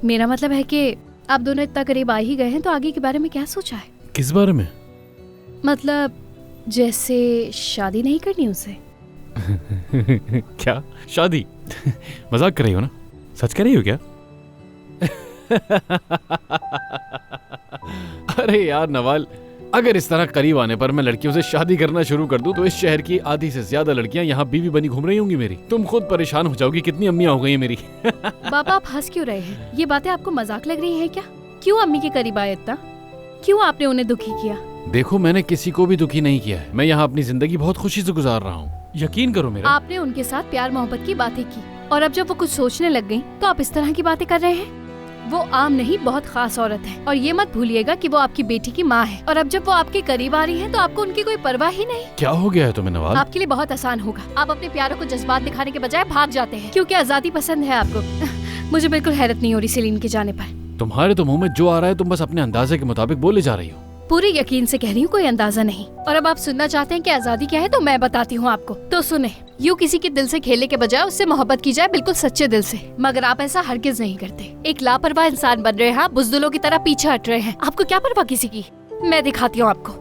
मेरा मतलब है कि आप दोनों इतना करीब आ ही गए हैं तो आगे के बारे में क्या सोचा है? किस बारे में? मतलब जैसे शादी नहीं करनी उसे। क्या शादी? मजाक कर रही हो ना? सच कह रही हो क्या? अरे यार नवाल, अगर इस तरह करीब आने पर मैं लड़कियों से शादी करना शुरू कर दूं तो इस शहर की आधी से ज्यादा लड़कियां यहाँ बीवी बनी घूम रही होंगी मेरी। तुम खुद परेशान हो जाओगी कितनी अम्मियां हो गई हैं मेरी। पापा आप हंस क्यों रहे हैं? ये बातें आपको मजाक लग रही हैं क्या? क्यों अम्मी के करीब आए इतना? क्यों आपने उन्हें दुखी किया? देखो मैंने किसी को भी दुखी नहीं किया है। मैं यहाँ अपनी जिंदगी बहुत खुशी से गुजार रहा हूँ, यकीन करो मेरा। आपने उनके साथ प्यार मोहब्बत की बातें की और अब जब वो कुछ सोचने लग गयी तो आप इस तरह की बातें कर रहे हैं। वो आम नहीं, बहुत खास औरत है और ये मत भूलिएगा कि वो आपकी बेटी की माँ है। और अब जब वो आपके करीब आ रही है तो आपको उनकी कोई परवाह ही नहीं। क्या हो गया है तुम्हें नवाल? आपके लिए बहुत आसान होगा। आप अपने प्यारों को जज्बात दिखाने के बजाय भाग जाते हैं क्योंकि आजादी पसंद है आपको। मुझे बिल्कुल हैरत नहीं हो रही सेलिन के जाने पर। तुम्हारे तो मुंह में जो आ रहा है तुम बस अपने अंदाजे के मुताबिक बोले जा रही हो। पूरे यकीन से कह रही हूँ, कोई अंदाजा नहीं। और अब आप सुनना चाहते हैं कि आजादी क्या है तो मैं बताती हूँ आपको। तो सुने, यूँ किसी के दिल से खेलने के बजाय उससे मोहब्बत की जाए, बिल्कुल सच्चे दिल से। मगर आप ऐसा हरगिज नहीं करते। एक लापरवाह इंसान बन रहे हैं, बुज़दिलों की तरह पीछे हट रहे हैं। आपको क्या परवाह किसी की? मैं दिखाती हूँ आपको।